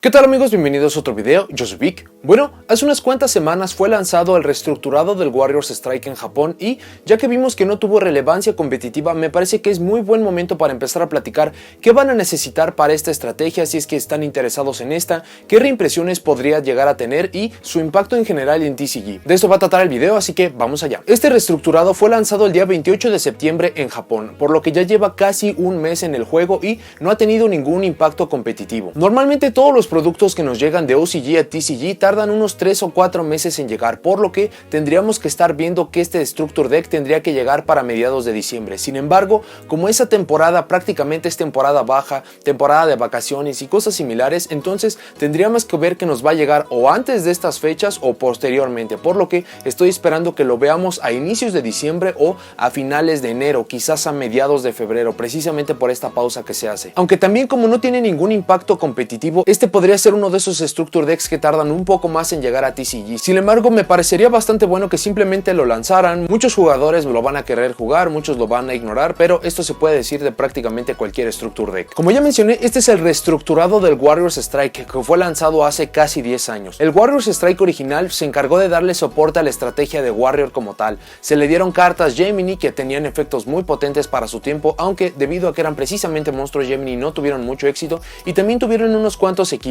¿Qué tal amigos? Bienvenidos a otro video, yo soy Vic. Bueno, hace unas cuantas semanas fue lanzado el reestructurado del Warriors Strike en Japón y ya que vimos que no tuvo relevancia competitiva, me parece que es muy buen momento para empezar a platicar qué van a necesitar para esta estrategia si es que están interesados en esta, qué reimpresiones podría llegar a tener y su impacto en general en TCG. De esto va a tratar el video, así que vamos allá. Este reestructurado fue lanzado el día 28 de septiembre en Japón, por lo que ya lleva casi un mes en el juego y no ha tenido ningún impacto competitivo. Normalmente todos los productos que nos llegan de OCG a TCG tardan unos 3 o 4 meses en llegar, por lo que tendríamos que estar viendo que este Destructor Deck tendría que llegar para mediados de diciembre. Sin embargo, como esa temporada prácticamente es temporada baja, temporada de vacaciones y cosas similares, entonces tendríamos que ver que nos va a llegar o antes de estas fechas o posteriormente, por lo que estoy esperando que lo veamos a inicios de diciembre o a finales de enero, quizás a mediados de febrero, precisamente por esta pausa que se hace. Aunque también como no tiene ningún impacto competitivo, este podría ser uno de esos Structure Decks que tardan un poco más en llegar a TCG. Sin embargo, me parecería bastante bueno que simplemente lo lanzaran. Muchos jugadores lo van a querer jugar, muchos lo van a ignorar, pero esto se puede decir de prácticamente cualquier Structure Deck. Como ya mencioné, este es el reestructurado del Warriors Strike que fue lanzado hace casi 10 años. El Warriors Strike original se encargó de darle soporte a la estrategia de Warrior como tal. Se le dieron cartas Gemini que tenían efectos muy potentes para su tiempo, aunque debido a que eran precisamente monstruos Gemini no tuvieron mucho éxito y también tuvieron unos cuantos equipos.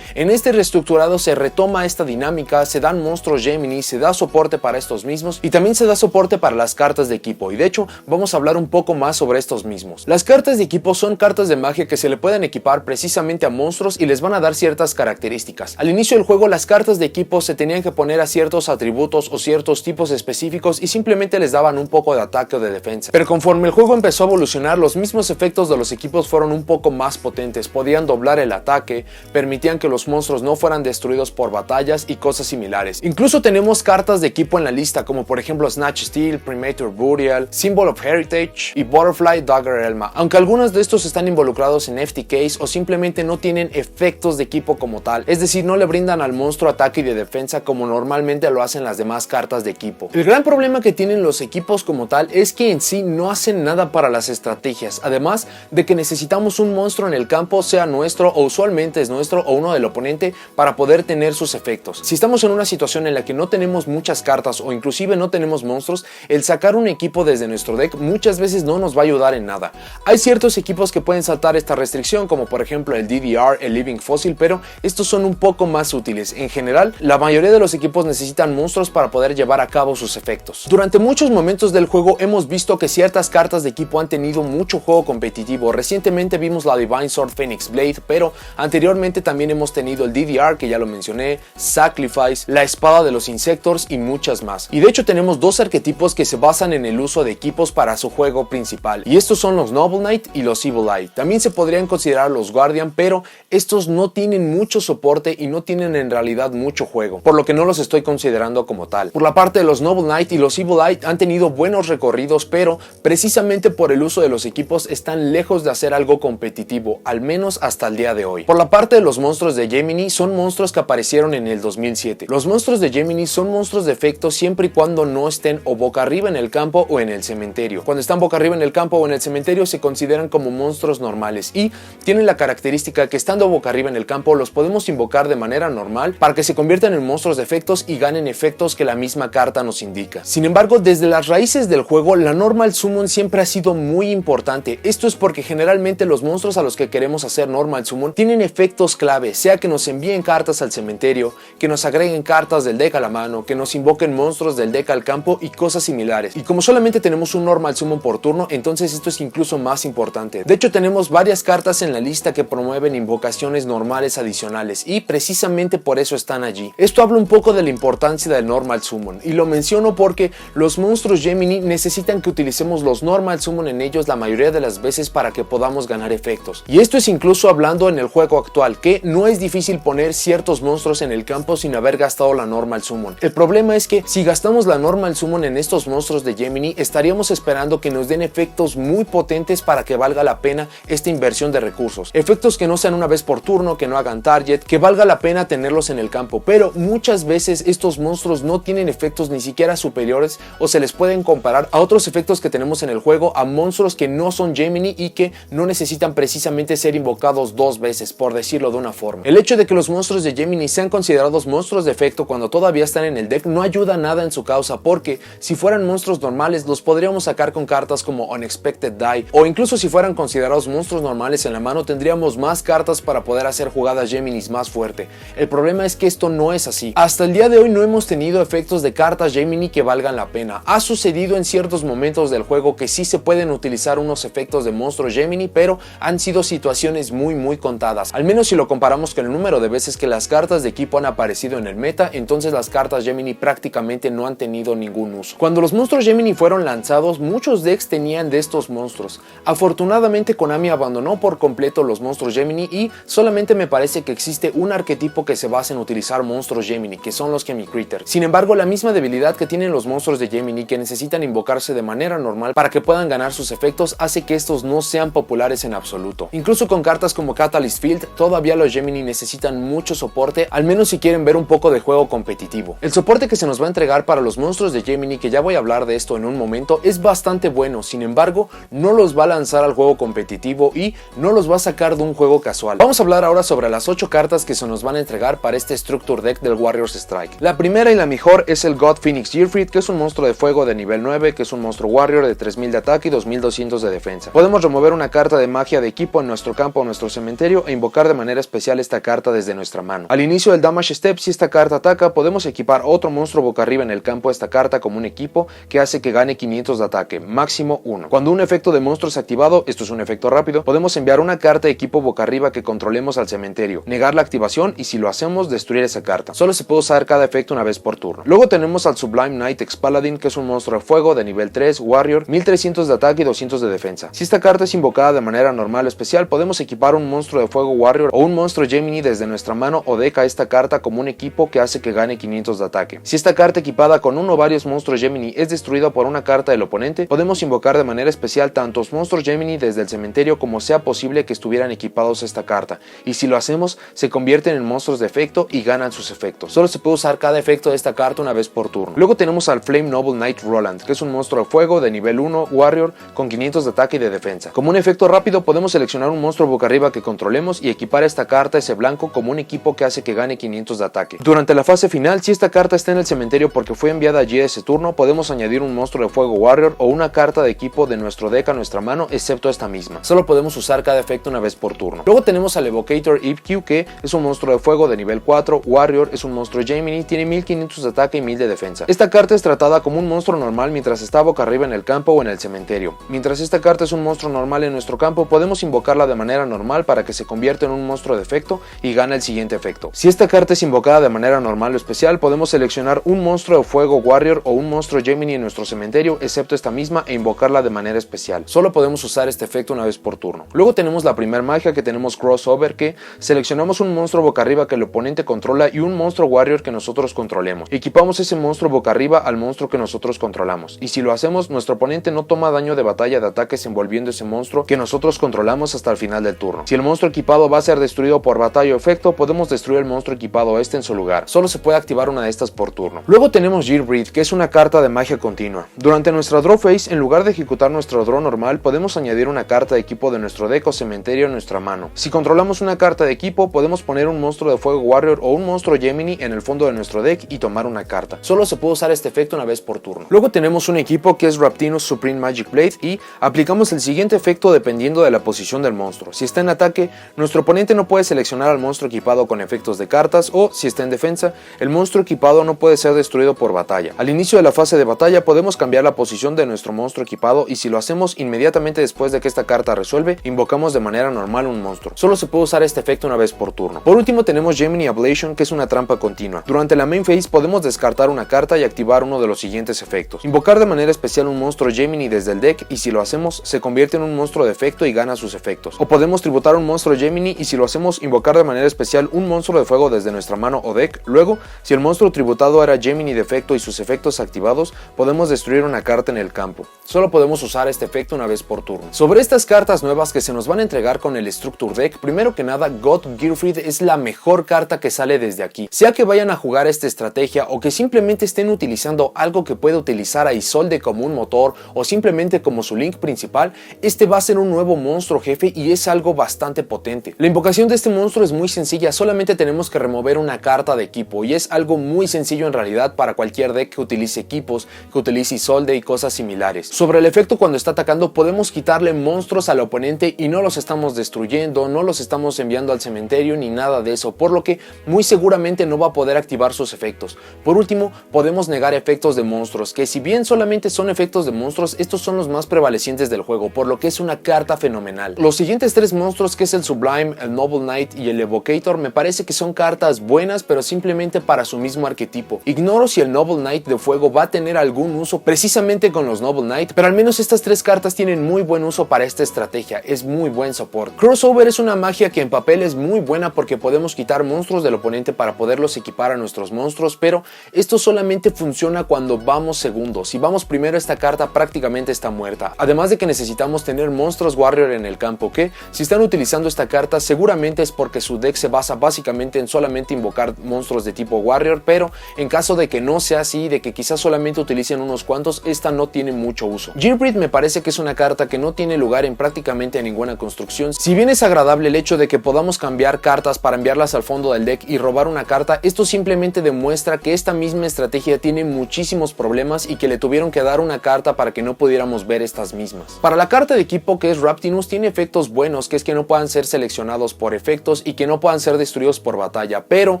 En este reestructurado se retoma esta dinámica, se dan monstruos Gemini, se da soporte para estos mismos y también se da soporte para las cartas de equipo, y de hecho vamos a hablar un poco más sobre estos mismos. Las cartas de equipo son cartas de magia que se le pueden equipar precisamente a monstruos y les van a dar ciertas características. Al inicio del juego las cartas de equipo se tenían que poner a ciertos atributos o ciertos tipos específicos y simplemente les daban un poco de ataque o de defensa. Pero conforme el juego empezó a evolucionar, los mismos efectos de los equipos fueron un poco más potentes, podían doblar el ataque, permitían que los monstruos no fueran destruidos por batallas y cosas similares. Incluso tenemos cartas de equipo en la lista como por ejemplo Snatch Steel, Primator Burial, Symbol of Heritage y Butterfly Dagger Elma, aunque algunos de estos están involucrados en FTKs o simplemente no tienen efectos de equipo como tal, es decir, no le brindan al monstruo ataque y de defensa como normalmente lo hacen las demás cartas de equipo. El gran problema que tienen los equipos como tal es que en sí no hacen nada para las estrategias, además de que necesitamos un monstruo en el campo, sea nuestro o usualmente es nuestro o uno del oponente, para poder tener sus efectos. Si estamos en una situación en la que no tenemos muchas cartas o inclusive no tenemos monstruos, el sacar un equipo desde nuestro deck muchas veces no nos va a ayudar en nada. Hay ciertos equipos que pueden saltar esta restricción como por ejemplo el DDR, el Living Fossil, pero estos son un poco más útiles. En general, la mayoría de los equipos necesitan monstruos para poder llevar a cabo sus efectos. Durante muchos momentos del juego hemos visto que ciertas cartas de equipo han tenido mucho juego competitivo. Recientemente vimos la Divine Sword Phoenix Blade, pero anteriormente también hemos tenido el DDR, que ya lo mencioné, Sacrifice, la espada de los Insectors y muchas más. Y de hecho tenemos dos arquetipos que se basan en el uso de equipos para su juego principal, y estos son los Noble Knight y los Evil Eye. También se podrían considerar los Guardian, pero estos no tienen mucho soporte y no tienen en realidad mucho juego, por lo que no los estoy considerando como tal. Por la parte de los Noble Knight y los Evil Eye han tenido buenos recorridos, pero precisamente por el uso de los equipos están lejos de hacer algo competitivo, al menos hasta el día de hoy. Por la parte de los monstruos de Gemini, son monstruos que aparecieron en el 2007. Los monstruos de Gemini son monstruos de efecto siempre y cuando no estén o boca arriba en el campo o en el cementerio. Cuando están boca arriba en el campo o en el cementerio se consideran como monstruos normales y tienen la característica que estando boca arriba en el campo los podemos invocar de manera normal para que se conviertan en monstruos de efectos y ganen efectos que la misma carta nos indica. Sin embargo, desde las raíces del juego, la Normal Summon siempre ha sido muy importante. Esto es porque generalmente los monstruos a los que queremos hacer Normal Summon tienen efectos clave, sea que nos envíen cartas al cementerio, que nos agreguen cartas del deck a la mano, que nos invoquen monstruos del deck al campo y cosas similares. Y como solamente tenemos un Normal Summon por turno, entonces esto es incluso más importante. De hecho, tenemos varias cartas en la lista que promueven invocaciones normales adicionales y precisamente por eso están allí. Esto habla un poco de la importancia del Normal Summon y lo menciono porque los monstruos Gemini necesitan que utilicemos los Normal Summon en ellos la mayoría de las veces para que podamos ganar efectos. Y esto es incluso hablando en el juego actual, que no es difícil poner ciertos monstruos en el campo sin haber gastado la Normal Summon. El problema es que si gastamos la Normal Summon en estos monstruos de Gemini, estaríamos esperando que nos den efectos muy potentes para que valga la pena esta inversión de recursos. Efectos que no sean una vez por turno, que no hagan target, que valga la pena tenerlos en el campo, pero muchas veces estos monstruos no tienen efectos ni siquiera superiores o se les pueden comparar a otros efectos que tenemos en el juego, a monstruos que no son Gemini y que no necesitan precisamente ser invocados dos veces, por decirlo de una forma. El hecho de que los monstruos de Gemini sean considerados monstruos de efecto cuando todavía están en el deck no ayuda nada en su causa, porque si fueran monstruos normales los podríamos sacar con cartas como Unexpected Die, o incluso si fueran considerados monstruos normales en la mano tendríamos más cartas para poder hacer jugadas Geminis más fuerte. El problema es que esto no es así. Hasta el día de hoy no hemos tenido efectos de cartas Gemini que valgan la pena. Ha sucedido en ciertos momentos del juego que sí se pueden utilizar unos efectos de monstruos Gemini, pero han sido situaciones muy contadas. Al menos si lo comparamos con el número de veces que las cartas de equipo han aparecido en el meta, entonces las cartas Gemini prácticamente no han tenido ningún uso. Cuando los monstruos Gemini fueron lanzados, muchos decks tenían de estos monstruos. Afortunadamente Konami abandonó por completo los monstruos Gemini y solamente me parece que existe un arquetipo que se basa en utilizar monstruos Gemini, que son los Chemi-Critter. Sin embargo, la misma debilidad que tienen los monstruos de Gemini, que necesitan invocarse de manera normal para que puedan ganar sus efectos, hace que estos no sean populares en absoluto. Incluso con cartas como Catalyst Field, todavía los Gemini necesitan mucho soporte, al menos si quieren ver un poco de juego competitivo. El soporte que se nos va a entregar para los monstruos de Gemini, que ya voy a hablar de esto en un momento, es bastante bueno. Sin embargo, no los va a lanzar al juego competitivo y no los va a sacar de un juego casual. Vamos a hablar ahora sobre las 8 cartas que se nos van a entregar para este Structure Deck del Warriors Strike. La primera y la mejor es el God Phoenix Gearfried, que es un monstruo de fuego de nivel 9, que es un monstruo Warrior de 3000 de ataque y 2200 de defensa. Podemos remover una carta de magia de equipo en nuestro campo o nuestro cementerio e invocar de manera especial esta carta desde nuestra mano. Al inicio del Damage Step, si esta carta ataca, podemos equipar otro monstruo boca arriba en el campo de esta carta como un equipo que hace que gane 500 de ataque, máximo 1. Cuando un efecto de monstruo es activado, esto es un efecto rápido, podemos enviar una carta de equipo boca arriba que controlemos al cementerio, negar la activación y si lo hacemos, destruir esa carta. Solo se puede usar cada efecto una vez por turno. Luego tenemos al Sublime Knight Ex-Paladin, que es un monstruo de fuego de nivel 3, Warrior, 1300 de ataque y 200 de defensa. Si esta carta es invocada de manera normal o especial, podemos equipar un monstruo de fuego Warrior o un monstruo Gemini desde nuestra mano o deck a esta carta como un equipo que hace que gane 500 de ataque. Si esta carta equipada con uno o varios monstruos Gemini es destruida por una carta del oponente, podemos invocar de manera especial tantos monstruos Gemini desde el cementerio como sea posible que estuvieran equipados a esta carta, y si lo hacemos, se convierten en monstruos de efecto y ganan sus efectos. Solo se puede usar cada efecto de esta carta una vez por turno. Luego tenemos al Flame Noble Knight Roland, que es un monstruo de fuego de nivel 1, Warrior, con 500 de ataque y de defensa. Como un efecto rápido, podemos seleccionar un monstruo boca arriba que controlemos y equipar esta carta ese blanco como un equipo que hace que gane 500 de ataque. Durante la fase final, si esta carta está en el cementerio porque fue enviada allí ese turno, podemos añadir un monstruo de fuego Warrior o una carta de equipo de nuestro deck a nuestra mano, excepto esta misma. Solo podemos usar cada efecto una vez por turno. Luego tenemos al Evocator EQ, que es un monstruo de fuego de nivel 4, Warrior, es un monstruo Gemini, tiene 1500 de ataque y 1000 de defensa. Esta carta es tratada como un monstruo normal mientras está boca arriba en el campo o en el cementerio. Mientras esta carta es un monstruo normal en nuestro campo, podemos invocarla de manera normal para que se convierta en un monstruo de efecto y gane el siguiente efecto. Si esta carta es invocada de manera normal o especial, podemos seleccionar un monstruo de fuego Warrior o un monstruo Gemini en nuestro cementerio, excepto esta misma, e invocarla de manera especial. Solo podemos usar este efecto una vez por turno. Luego tenemos la primera magia, que tenemos Crossover, que seleccionamos un monstruo boca arriba que el oponente controla y un monstruo Warrior que nosotros controlemos. Equipamos ese monstruo boca arriba al monstruo que nosotros controlamos, y si lo hacemos, nuestro oponente no toma daño de batalla de ataques envolviendo ese monstruo que nosotros controlamos hasta el final del turno. Si el monstruo equipado va a ser destruido por batalla o efecto, podemos destruir el monstruo equipado en su lugar. Solo se puede activar una de estas por turno. Luego tenemos Gearbreed, que es una carta de magia continua. Durante nuestra draw phase, en lugar de ejecutar nuestro draw normal, podemos añadir una carta de equipo de nuestro deck o cementerio en nuestra mano. Si controlamos una carta de equipo, podemos poner un monstruo de fuego Warrior o un monstruo Gemini en el fondo de nuestro deck y tomar una carta. Solo se puede usar este efecto una vez por turno. Luego tenemos un equipo que es Raptinus Supreme Magic Blade y aplicamos el siguiente efecto dependiendo de la posición del monstruo. Si está en ataque, nuestro oponente no puede seleccionar al monstruo equipado con efectos de cartas, o si está en defensa, el monstruo equipado no puede ser destruido por batalla. Al inicio de la fase de batalla podemos cambiar la posición de nuestro monstruo equipado, y si lo hacemos inmediatamente después de que esta carta resuelve, invocamos de manera normal un monstruo. Solo se puede usar este efecto una vez por turno. Por último tenemos Gemini Ablation, que es una trampa continua. Durante la main phase podemos descartar una carta y activar uno de los siguientes efectos: invocar de manera especial un monstruo Gemini desde el deck, y si lo hacemos se convierte en un monstruo de efecto y gana sus efectos. O podemos tributar un monstruo Gemini, y si lo hacemos, invocar de manera especial un monstruo de fuego desde nuestra mano o deck. Luego, si el monstruo tributado era Gemini de efecto y sus efectos activados, podemos destruir una carta en el campo. Solo podemos usar este efecto una vez por turno. Sobre estas cartas nuevas que se nos van a entregar con el Structure Deck, primero que nada, God Gearfried es la mejor carta que sale desde aquí. Sea que vayan a jugar esta estrategia o que simplemente estén utilizando algo que puede utilizar a Isolde como un motor o simplemente como su link principal, este va a ser un nuevo monstruo jefe y es algo bastante potente. La invocación de este monstruo es muy sencilla, solamente tenemos que remover una carta de equipo y es algo muy sencillo en realidad para cualquier deck que utilice equipos, que utilice Isolde y cosas similares. Sobre el efecto cuando está atacando, podemos quitarle monstruos al oponente y no los estamos destruyendo, no los estamos enviando al cementerio ni nada de eso, por lo que muy seguramente no va a poder activar sus efectos. Por último, podemos negar efectos de monstruos, que si bien solamente son efectos de monstruos, estos son los más prevalecientes del juego, por lo que es una carta fenomenal. Los siguientes tres monstruos, que es el Sublime, el Noble Knight y el Evocator, me parece que son cartas buenas, pero simplemente para su mismo arquetipo. Ignoro si el Noble Knight de fuego va a tener algún uso precisamente con los Noble Knight, pero al menos estas tres cartas tienen muy buen uso para esta estrategia, es muy buen soporte. Crossover es una magia que en papel es muy buena porque podemos quitar monstruos del oponente para poderlos equipar a nuestros monstruos, pero esto solamente funciona cuando vamos segundo. Si vamos primero, esta carta prácticamente está muerta. Además de que necesitamos tener monstruos warrior en el campo, que si están utilizando esta carta seguramente es porque su deck se basa básicamente en solamente invocar monstruos de tipo warrior, pero en caso de que no sea así, de que quizás solamente utilicen unos cuantos, esta no tiene mucho uso. Gearbreed me parece que es una carta que no tiene lugar en prácticamente ninguna construcción. Si bien es agradable el hecho de que podamos cambiar cartas para enviarlas al fondo del deck y robar una carta, esto simplemente demuestra que esta misma estrategia tiene muchísimos problemas y que le tuvieron que dar una carta para que no pudiéramos ver estas mismas. Para la carta de equipo, que es Raptinus, tiene efectos buenos, que es que no puedan ser seleccionados por efectos y que no puedan ser destruidos por batalla, pero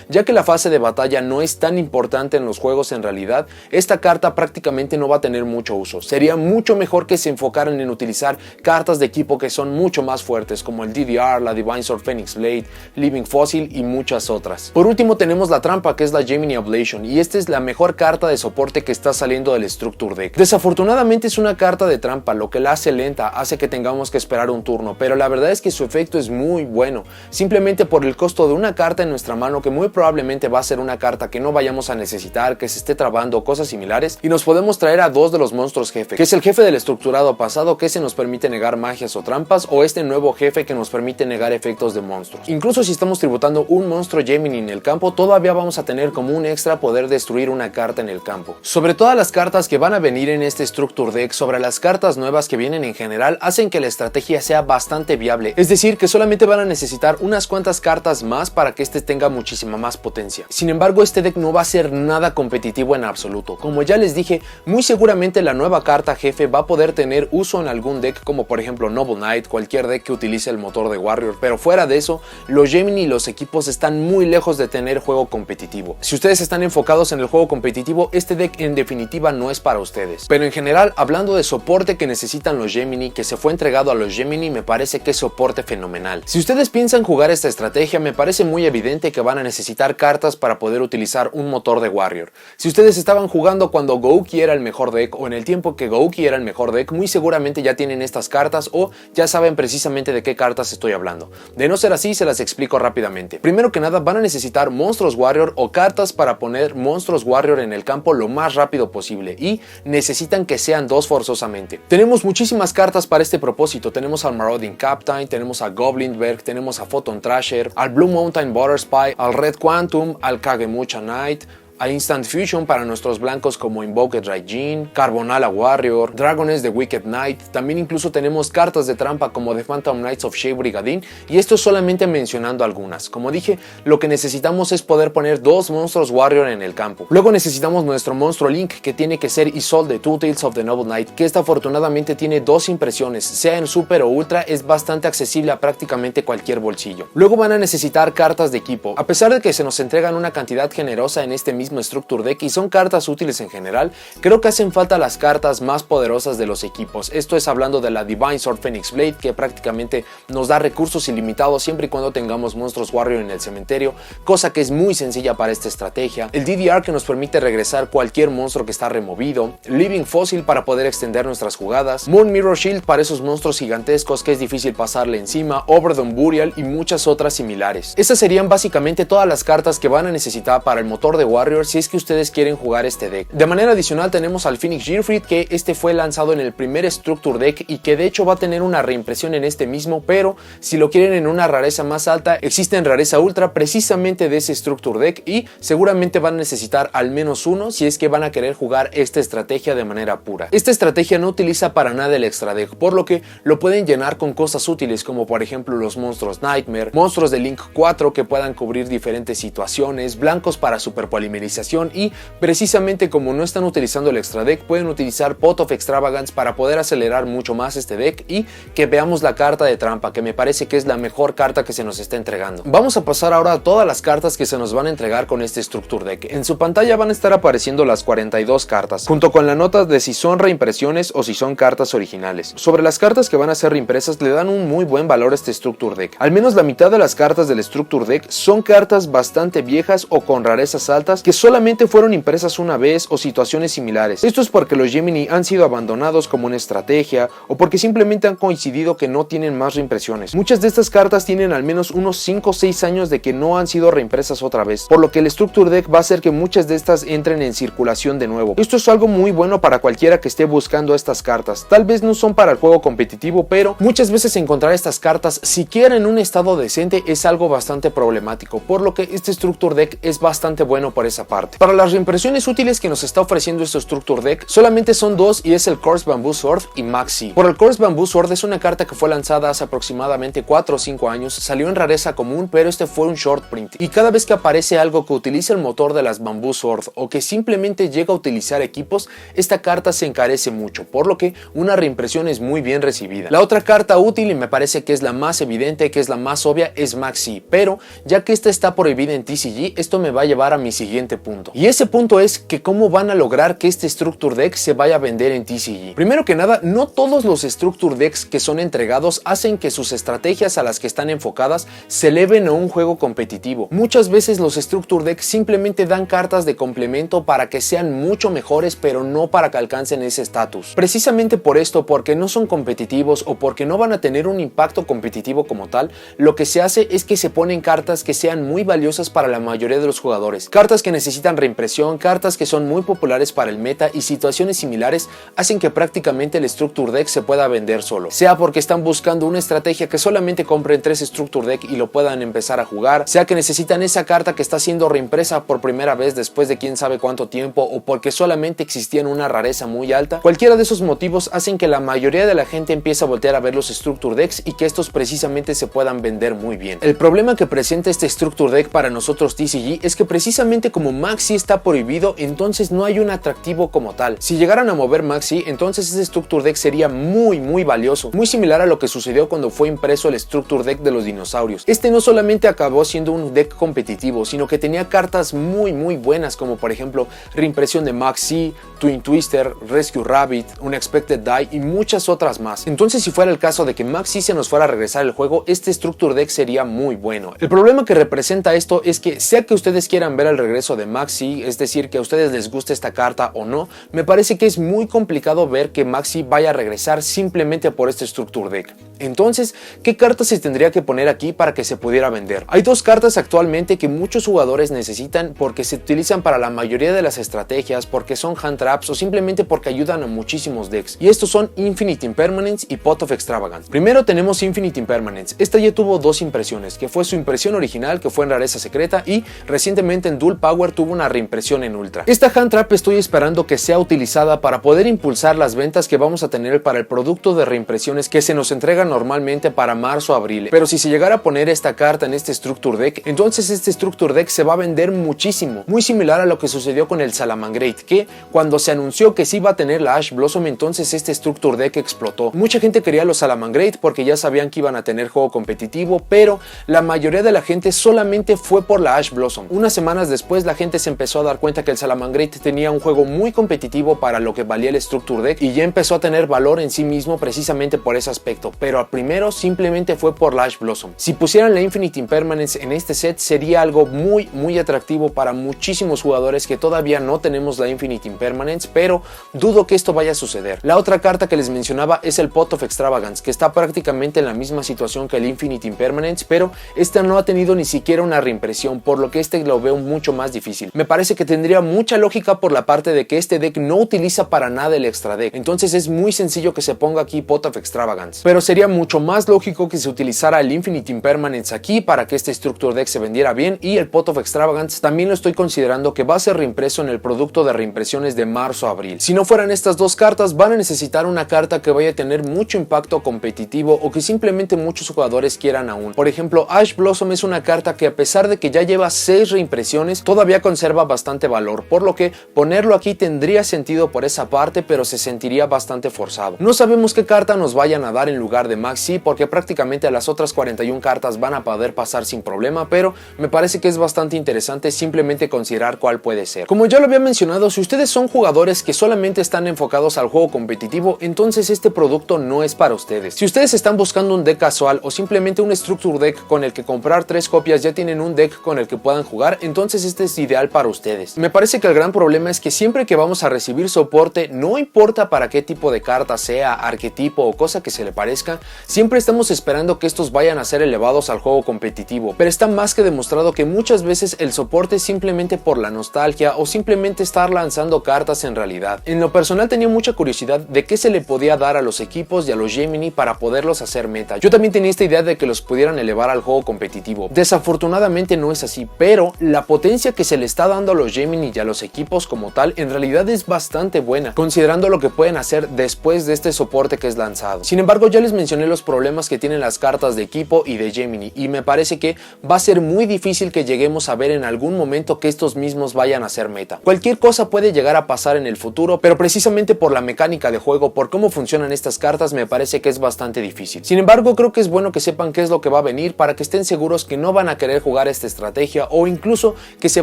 ya que la fase de batalla no es tan importante en los juegos en realidad, esta carta prácticamente no va a tener mucho uso. Sería mucho mejor que se enfocaran en utilizar cartas de equipo que son mucho más fuertes, como el DDR, la Divine Sword Phoenix Blade, Living Fossil y muchas otras. Por último tenemos la trampa, que es la Gemini Ablation, y esta es la mejor carta de soporte que está saliendo del Structure Deck. Desafortunadamente es una carta de trampa, lo que la hace lenta, hace que tengamos que esperar un turno, pero la verdad es que su efecto es muy bueno, simplemente por el costo de una carta en nuestra mano que muy probablemente va a ser una carta que no vayamos a necesitar, que se esté trabando o cosas similares, y nos podemos traer a dos de los monstruos jefe, que es el jefe del estructurado pasado, que se nos permite negar magias o trampas, o este nuevo jefe que nos permite negar efectos de monstruos. Incluso si estamos tributando un monstruo Gemini en el campo, todavía vamos a tener como un extra poder destruir una carta en el campo. Sobre todas las cartas que van a venir en este Structure Deck, sobre las cartas nuevas que vienen en general, hacen que la estrategia sea bastante viable, es decir, que solamente van a necesitar unas cuantas cartas más para que este tenga muchísima más potencia. Sin embargo, este deck no va a ser nada competitivo en absoluto. Como ya les dije, muy seguramente la nueva carta jefe va a poder tener uso en algún deck, como por ejemplo Noble Knight, cualquier deck que utilice el motor de Warrior, pero fuera de eso, los Gemini y los equipos están muy lejos de tener juego competitivo. Si ustedes están enfocados en el juego competitivo, este deck en definitiva no es para ustedes. Pero en general, hablando de soporte que necesitan los Gemini, que se fue entregado a los Gemini, me parece que es soporte fenomenal. Si ustedes piensan jugar esta estrategia, me parece muy evidente que van a necesitar cartas para poder utilizar un motor de Warrior. Si ustedes estaban jugando cuando Gouki era el mejor deck o en el tiempo que Gouki era el mejor deck, muy seguramente ya tienen estas cartas o ya saben precisamente de qué cartas estoy hablando. De no ser así, se las explico rápidamente. Primero que nada, van a necesitar monstruos Warrior o cartas para poner monstruos Warrior en el campo lo más rápido posible, y necesitan que sean dos forzosamente. Tenemos muchísimas cartas para este propósito. Tenemos al Marauding Captain, tenemos a Goblinberg, tenemos a Photon Thrasher, al Blue Mountain Butter Spy, al Red Quantum, al Kagemucha Knight, a Instant Fusion para nuestros blancos como Invoked Raijin, Carbonala Warrior, Dragoness de Wicked Knight. También incluso tenemos cartas de trampa como The Phantom Knights of Shea Brigadine, y esto es solamente mencionando algunas. Como dije, lo que necesitamos es poder poner dos monstruos Warrior en el campo. Luego necesitamos nuestro monstruo Link, que tiene que ser Isolde de Two Tales of the Noble Knight, que esta afortunadamente tiene dos impresiones, sea en Super o Ultra, es bastante accesible a prácticamente cualquier bolsillo. Luego van a necesitar cartas de equipo. A pesar de que se nos entregan una cantidad generosa en este mismo Structure Deck y son cartas útiles en general, creo que hacen falta las cartas más poderosas de los equipos. Esto es hablando de la Divine Sword Phoenix Blade, que prácticamente nos da recursos ilimitados siempre y cuando tengamos monstruos Warrior en el cementerio, cosa que es muy sencilla para esta estrategia. El DDR, que nos permite regresar cualquier monstruo que está removido. Living Fossil para poder extender nuestras jugadas. Moon Mirror Shield para esos monstruos gigantescos que es difícil pasarle encima. Overdone Burial y muchas otras similares. Estas serían básicamente todas las cartas que van a necesitar para el motor de Warrior Warriors si es que ustedes quieren jugar este deck. De manera adicional tenemos al Phoenix Gearfried, que este fue lanzado en el primer Structure Deck y que de hecho va a tener una reimpresión en este mismo, pero si lo quieren en una rareza más alta, existe en rareza ultra precisamente de ese Structure Deck y seguramente van a necesitar al menos uno si es que van a querer jugar esta estrategia de manera pura. Esta estrategia no utiliza para nada el extra deck, por lo que lo pueden llenar con cosas útiles como por ejemplo los monstruos Nightmare, monstruos de Link 4 que puedan cubrir diferentes situaciones, blancos para super polimerización y precisamente como no están utilizando el extra deck, pueden utilizar Pot of Extravagance para poder acelerar mucho más este deck y que veamos la carta de trampa, que me parece que es la mejor carta que se nos está entregando. Vamos a pasar ahora a todas las cartas que se nos van a entregar con este Structure Deck. En su pantalla van a estar apareciendo las 42 cartas, junto con la nota de si son reimpresiones o si son cartas originales. Sobre las cartas que van a ser reimpresas le dan un muy buen valor a este Structure Deck. Al menos la mitad de las cartas del Structure Deck son cartas bastante viejas o con rarezas altas que solamente fueron impresas una vez o situaciones similares. Esto es porque los Gemini han sido abandonados como una estrategia o porque simplemente han coincidido que no tienen más reimpresiones. Muchas de estas cartas tienen al menos unos 5 o 6 años de que no han sido reimpresas otra vez, por lo que el Structure Deck va a hacer que muchas de estas entren en circulación de nuevo. Esto es algo muy bueno para cualquiera que esté buscando estas cartas. Tal vez no son para el juego competitivo, pero muchas veces encontrar estas cartas siquiera en un estado decente es algo bastante problemático, por lo que este Structure Deck es bastante bueno por esa parte. Para las reimpresiones útiles que nos está ofreciendo este Structure Deck solamente son dos y es el Cursed Bamboo Sword y Maxi. Por el Cursed Bamboo Sword es una carta que fue lanzada hace aproximadamente 4 o 5 años, salió en rareza común, pero este fue un short print y cada vez que aparece algo que utiliza el motor de las Bamboo Sword o que simplemente llega a utilizar equipos, esta carta se encarece mucho, por lo que una reimpresión es muy bien recibida. La otra carta útil, y me parece que es la más evidente, que es la más obvia, es Maxi, pero ya que esta está prohibida en TCG, esto me va a llevar a mi siguiente punto. Y ese punto es que cómo van a lograr que este Structure Deck se vaya a vender en TCG. Primero que nada, no todos los Structure Decks que son entregados hacen que sus estrategias a las que están enfocadas se eleven a un juego competitivo. Muchas veces los Structure Decks simplemente dan cartas de complemento para que sean mucho mejores, pero no para que alcancen ese estatus. Precisamente por esto, porque no son competitivos o porque no van a tener un impacto competitivo como tal, lo que se hace es que se ponen cartas que sean muy valiosas para la mayoría de los jugadores. Cartas que necesitan reimpresión, cartas que son muy populares para el meta y situaciones similares hacen que prácticamente el Structure Deck se pueda vender solo. Sea porque están buscando una estrategia que solamente compren 3 Structure Deck y lo puedan empezar a jugar, sea que necesitan esa carta que está siendo reimpresa por primera vez después de quién sabe cuánto tiempo o porque solamente existía en una rareza muy alta. Cualquiera de esos motivos hacen que la mayoría de la gente empiece a voltear a ver los Structure Decks y que estos precisamente se puedan vender muy bien. El problema que presenta este Structure Deck para nosotros TCG es que precisamente como Maxi está prohibido, entonces no hay un atractivo como tal. Si llegaran a mover Maxi, entonces ese Structure Deck sería muy valioso, muy similar a lo que sucedió cuando fue impreso el Structure Deck de los dinosaurios. Este no solamente acabó siendo un deck competitivo, sino que tenía cartas muy buenas, como por ejemplo reimpresión de Maxi, Twin Twister, Rescue Rabbit, Unexpected Die y muchas otras más. Entonces, si fuera el caso de que Maxi se nos fuera a regresar al juego, este Structure Deck sería muy bueno. El problema que representa esto es que sea que ustedes quieran ver el regreso de Maxi, es decir, que a ustedes les guste esta carta o no, me parece que es muy complicado ver que Maxi vaya a regresar simplemente por este Structure Deck. Entonces, ¿qué cartas se tendría que poner aquí para que se pudiera vender? Hay dos cartas actualmente que muchos jugadores necesitan porque se utilizan para la mayoría de las estrategias, porque son hand traps o simplemente porque ayudan a muchísimos decks. Y estos son Infinite Impermanence y Pot of Extravagance. Primero tenemos Infinite Impermanence. Esta ya tuvo dos impresiones, que fue su impresión original, que fue en rareza secreta, y recientemente en Dual Power tuvo una reimpresión en Ultra. Esta hand trap estoy esperando que sea utilizada para poder impulsar las ventas que vamos a tener para el producto de reimpresiones que se nos entregan normalmente para marzo o abril, pero si se llegara a poner esta carta en este Structure Deck, entonces este Structure Deck se va a vender muchísimo, muy similar a lo que sucedió con el Salamangreat, que cuando se anunció que sí iba a tener la Ash Blossom, entonces este Structure Deck explotó. Mucha gente quería los Salamangreat porque ya sabían que iban a tener juego competitivo, pero la mayoría de la gente solamente fue por la Ash Blossom. Unas semanas después la gente se empezó a dar cuenta que el Salamangreat tenía un juego muy competitivo para lo que valía el Structure Deck y ya empezó a tener valor en sí mismo precisamente por ese aspecto, pero pero primero simplemente fue por la Ash Blossom. Si pusieran la Infinite Impermanence en este set sería algo muy atractivo para muchísimos jugadores que todavía no tenemos la Infinite Impermanence, pero dudo que esto vaya a suceder. La otra carta que les mencionaba es el Pot of Extravagance, que está prácticamente en la misma situación que el Infinite Impermanence, pero esta no ha tenido ni siquiera una reimpresión, por lo que este lo veo mucho más difícil. Me parece que tendría mucha lógica por la parte de que este deck no utiliza para nada el extra deck, entonces es muy sencillo que se ponga aquí Pot of Extravagance, pero sería mucho más lógico que se utilizara el Infinite Impermanence aquí para que este Structure Deck se vendiera bien, y el Pot of Extravagance también lo estoy considerando que va a ser reimpreso en el producto de reimpresiones de marzo a abril. Si no fueran estas dos cartas, van a necesitar una carta que vaya a tener mucho impacto competitivo o que simplemente muchos jugadores quieran aún. Por ejemplo, Ash Blossom es una carta que, a pesar de que ya lleva 6 reimpresiones, todavía conserva bastante valor, por lo que ponerlo aquí tendría sentido por esa parte, pero se sentiría bastante forzado. No sabemos qué carta nos vayan a dar en lugar de Maxi, porque prácticamente las otras 41 cartas van a poder pasar sin problema, pero me parece que es bastante interesante simplemente considerar cuál puede ser. Como ya lo había mencionado, si ustedes son jugadores que solamente están enfocados al juego competitivo, entonces este producto no es para ustedes. Si ustedes están buscando un deck casual o simplemente un Structure Deck con el que comprar 3 copias ya tienen un deck con el que puedan jugar, entonces este es ideal para ustedes. Me parece que el gran problema es que siempre que vamos a recibir soporte, no importa para qué tipo de carta sea, arquetipo o cosa que se le parezca, siempre estamos esperando que estos vayan a ser elevados al juego competitivo, pero está más que demostrado que muchas veces el soporte es simplemente por la nostalgia o simplemente estar lanzando cartas en realidad. En lo personal tenía mucha curiosidad de qué se le podía dar a los equipos y a los Gemini para poderlos hacer meta. Yo también tenía esta idea de que los pudieran elevar al juego competitivo. Desafortunadamente no es así, pero la potencia que se le está dando a los Gemini y a los equipos como tal en realidad es bastante buena, considerando lo que pueden hacer después de este soporte que es lanzado. Sin embargo, ya les mencioné los problemas que tienen las cartas de equipo y de Gemini, y me parece que va a ser muy difícil que lleguemos a ver en algún momento que estos mismos vayan a ser meta. Cualquier cosa puede llegar a pasar en el futuro, pero precisamente por la mecánica de juego, por cómo funcionan estas cartas, me parece que es bastante difícil. Sin embargo, creo que es bueno que sepan qué es lo que va a venir para que estén seguros que no van a querer jugar esta estrategia, o incluso que se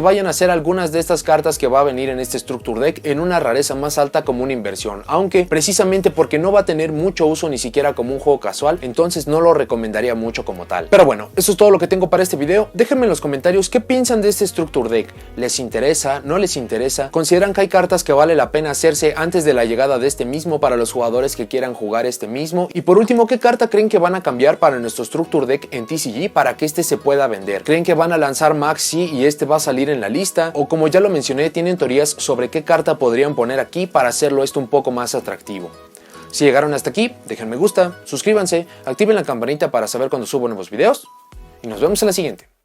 vayan a hacer algunas de estas cartas que va a venir en este Structure Deck en una rareza más alta como una inversión, aunque precisamente porque no va a tener mucho uso ni siquiera como un juego casual, entonces no lo recomendaría mucho como tal. Pero bueno, eso es todo lo que tengo para este video. Déjenme en los comentarios qué piensan de este Structure Deck. ¿Les interesa? ¿No les interesa? ¿Consideran que hay cartas que vale la pena hacerse antes de la llegada de este mismo para los jugadores que quieran jugar este mismo? Y por último, ¿qué carta creen que van a cambiar para nuestro Structure Deck en TCG para que este se pueda vender? ¿Creen que van a lanzar Maxi y este va a salir en la lista? O como ya lo mencioné, ¿tienen teorías sobre qué carta podrían poner aquí para hacerlo esto un poco más atractivo? Si llegaron hasta aquí, dejen me gusta, suscríbanse, activen la campanita para saber cuando subo nuevos videos y nos vemos en la siguiente.